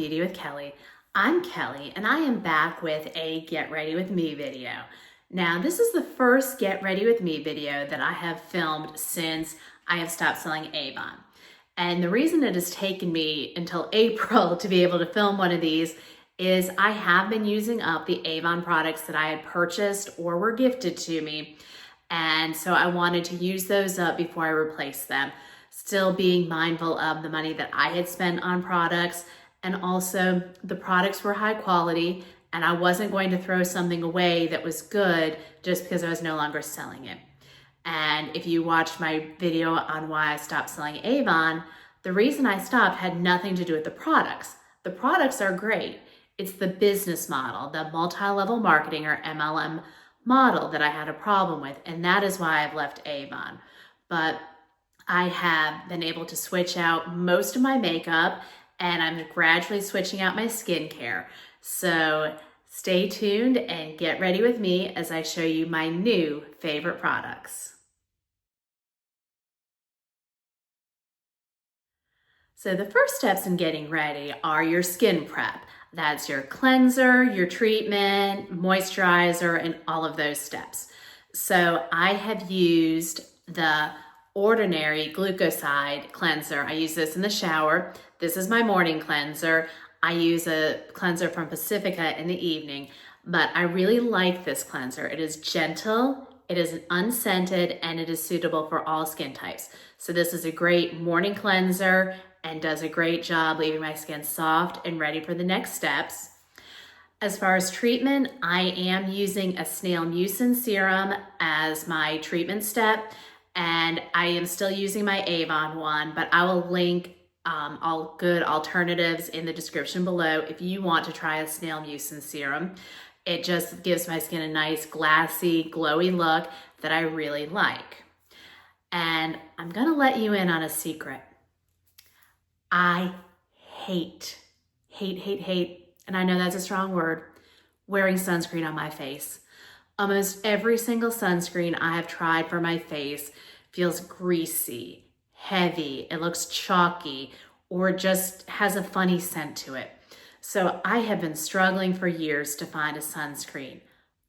Beauty with Kelly. I'm Kelly and I am back with a Get Ready With Me video. Now this is the first Get Ready With Me video that I have filmed since I have stopped selling Avon. And the reason it has taken me until April to be able to film one of these is I have been using up the Avon products that I had purchased or were gifted to me. And so I wanted to use those up before I replace them. Still being mindful of the money that I had spent on products, and also the products were high quality and I wasn't going to throw something away that was good just because I was no longer selling it. And if you watched my video on why I stopped selling Avon, the reason I stopped had nothing to do with the products. The products are great. It's the business model, the multi-level marketing or MLM model that I had a problem with, and that is why I've left Avon. But I have been able to switch out most of my makeup and I'm gradually switching out my skincare. So stay tuned and get ready with me as I show you my new favorite products. So the first steps in getting ready are your skin prep. That's your cleanser, your treatment, moisturizer, and all of those steps. So I have used the Ordinary Glucoside cleanser. I use this in the shower. This is my morning cleanser. I use a cleanser from Pacifica in the evening, but I really like this cleanser. It is gentle, it is unscented, and it is suitable for all skin types. So this is a great morning cleanser and does a great job leaving my skin soft and ready for the next steps. As far as treatment, I am using a snail mucin serum as my treatment step. And I am still using my Avon one, but I will link all good alternatives in the description below if you want to try a snail mucin serum. It just gives my skin a nice glassy, glowy look that I really like. And I'm gonna let you in on a secret. I hate, and I know that's a strong word, wearing sunscreen on my face. Almost every single sunscreen I have tried for my face feels greasy, heavy, it looks chalky, or just has a funny scent to it. So I have been struggling for years to find a sunscreen,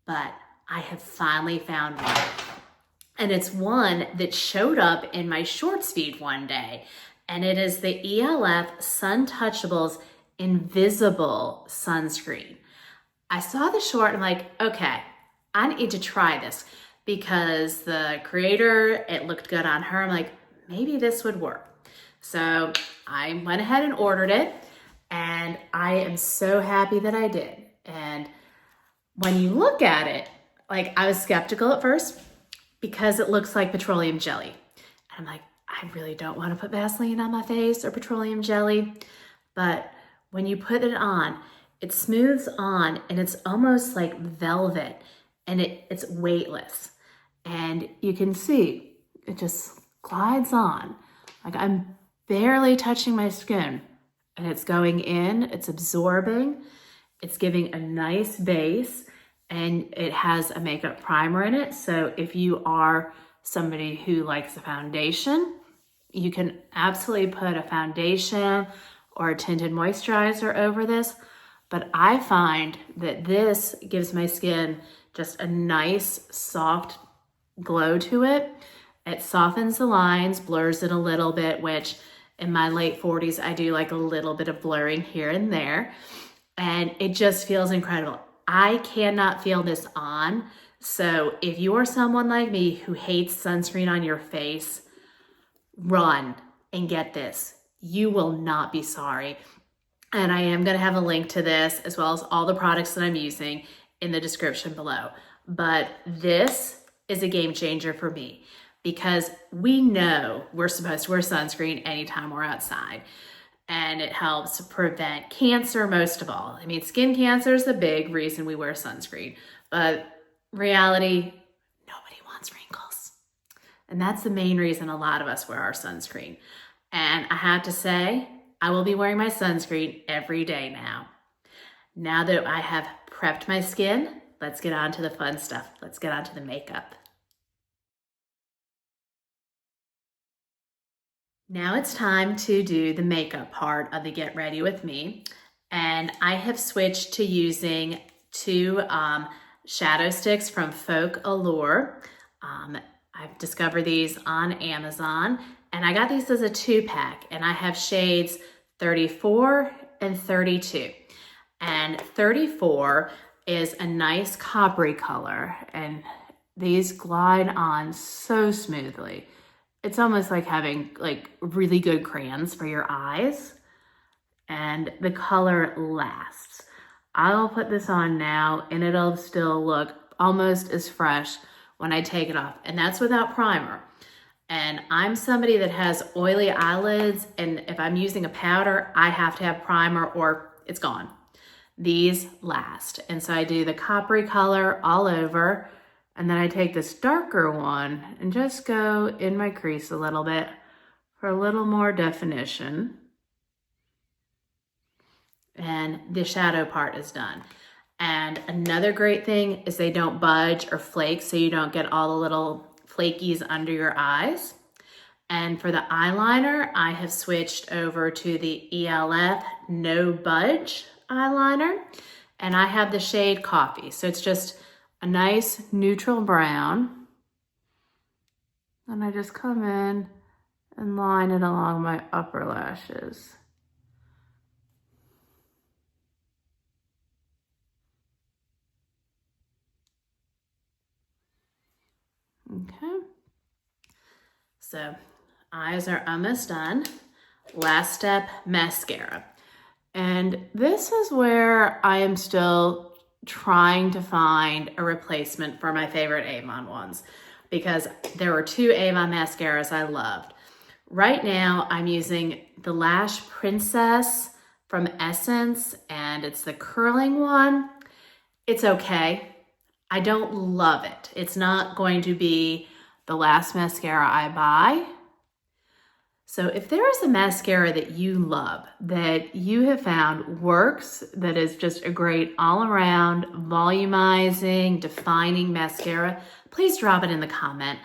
but I have finally found one. And it's one that showed up in my shorts feed one day, and it is the ELF Suntouchable Invisible Sunscreen. I saw the short and I'm like, okay, I need to try this because the creator, it looked good on her. I'm like, maybe this would work. So I went ahead and ordered it and I am so happy that I did. And when you look at it, like I was skeptical at first because it looks like petroleum jelly. And I'm like, I really don't want to put Vaseline on my face or petroleum jelly. But when you put it on, it smooths on and it's almost like velvet. And it's weightless. And you can see it just glides on. Like I'm barely touching my skin and it's going in, it's absorbing, it's giving a nice base, and it has a makeup primer in it. So if you are somebody who likes a foundation, you can absolutely put a foundation or a tinted moisturizer over this. But I find that this gives my skin just a nice, soft glow to it. It softens the lines, blurs it a little bit, which in my late 40s, I do like a little bit of blurring here and there. And it just feels incredible. I cannot feel this on. So if you're someone like me who hates sunscreen on your face, run and get this. You will not be sorry. And I am gonna have a link to this as well as all the products that I'm using in the description below. But this is a game changer for me because we know we're supposed to wear sunscreen anytime we're outside. And it helps prevent cancer most of all. I mean, skin cancer is the big reason we wear sunscreen, but reality, nobody wants wrinkles. And that's the main reason a lot of us wear our sunscreen. And I have to say, I will be wearing my sunscreen every day now. Now that I have prepped my skin, let's get on to the fun stuff. Let's get on to the makeup. Now it's time to do the makeup part of the Get Ready With Me. And I have switched to using two shadow sticks from Folk Allure. I've discovered these on Amazon, and I got these as a 2-pack, and I have shades 34 and 32. And 34 is a nice coppery color, and these glide on so smoothly. It's almost like having like really good crayons for your eyes, and the color lasts. I'll put this on now and it'll still look almost as fresh when I take it off, and that's without primer. And I'm somebody that has oily eyelids, and if I'm using a powder, I have to have primer or it's gone. These last. And so I do the coppery color all over, and then I take this darker one and just go in my crease a little bit for a little more definition. And the shadow part is done. And another great thing is they don't budge or flake, so you don't get all the little flakies under your eyes. And for the eyeliner, I have switched over to the ELF No Budge eyeliner, and I have the shade Coffee. So it's just a nice neutral brown. And I just come in and line it along my upper lashes. Okay, so eyes are almost done. Last step, mascara. And this is where I am still trying to find a replacement for my favorite Avon ones, because there were two Avon mascaras I loved. Right now, I'm using the Lash Princess from Essence, and it's the curling one. It's okay. I don't love it. It's not going to be the last mascara I buy. So if there is a mascara that you love, that you have found works, that is just a great all-around volumizing, defining mascara, please drop it in the comment.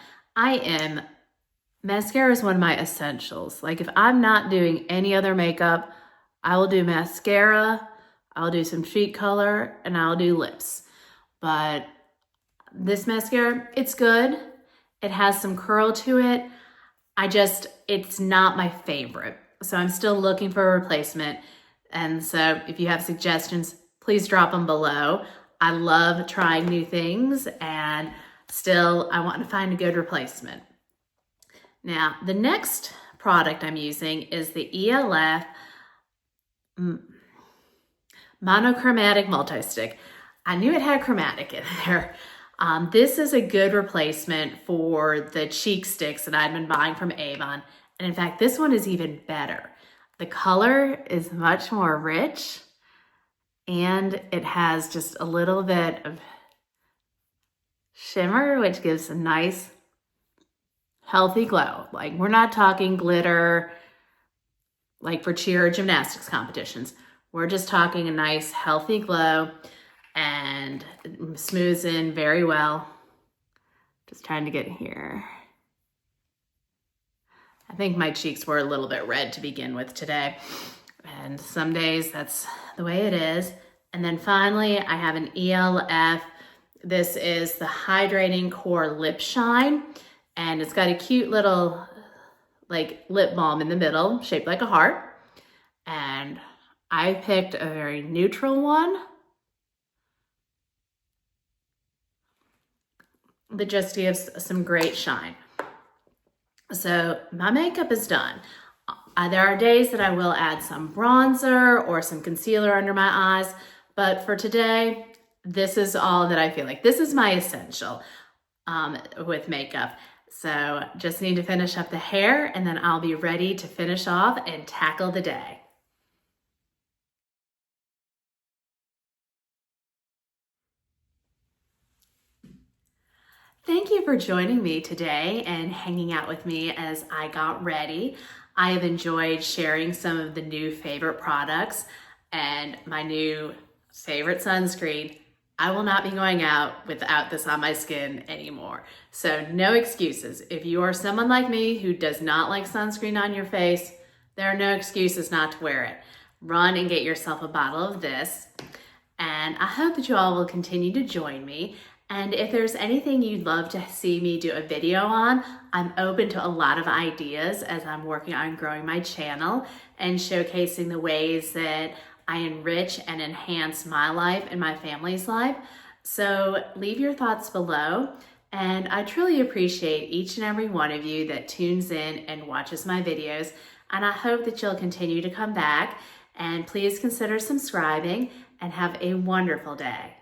Mascara is one of my essentials. Like if I'm not doing any other makeup, I will do mascara, I'll do some cheek color, and I'll do lips. But this mascara, it's good. It has some curl to it. It's not my favorite. So I'm still looking for a replacement. And so if you have suggestions, please drop them below. I love trying new things, and still I want to find a good replacement. Now, the next product I'm using is the ELF Monochromatic Multi-Stick. I knew it had chromatic in there. This is a good replacement for the cheek sticks that I've been buying from Avon. And in fact, this one is even better. The color is much more rich, and it has just a little bit of shimmer, which gives a nice, healthy glow. Like, we're not talking glitter like for cheer or gymnastics competitions. We're just talking a nice, healthy glow, and it smooths in very well. Just trying to get here. I think my cheeks were a little bit red to begin with today, and some days that's the way it is. And then finally, I have an ELF. This is the Hydrating Core Lip Shine, and it's got a cute little like lip balm in the middle, shaped like a heart. And I picked a very neutral one that just gives some great shine. So my makeup is done. There are days that I will add some bronzer or some concealer under my eyes, but for today, this is all that I feel like. This is my essential with makeup. So just need to finish up the hair, and then I'll be ready to finish off and tackle the day. Thank you for joining me today and hanging out with me as I got ready. I have enjoyed sharing some of the new favorite products and my new favorite sunscreen. I will not be going out without this on my skin anymore. So no excuses. If you are someone like me who does not like sunscreen on your face, there are no excuses not to wear it. run and get yourself a bottle of this. And I hope that you all will continue to join me. And if there's anything you'd love to see me do a video on, I'm open to a lot of ideas as I'm working on growing my channel and showcasing the ways that I enrich and enhance my life and my family's life. So leave your thoughts below. And I truly appreciate each and every one of you that tunes in and watches my videos. And I hope that you'll continue to come back. And please consider subscribing and have a wonderful day.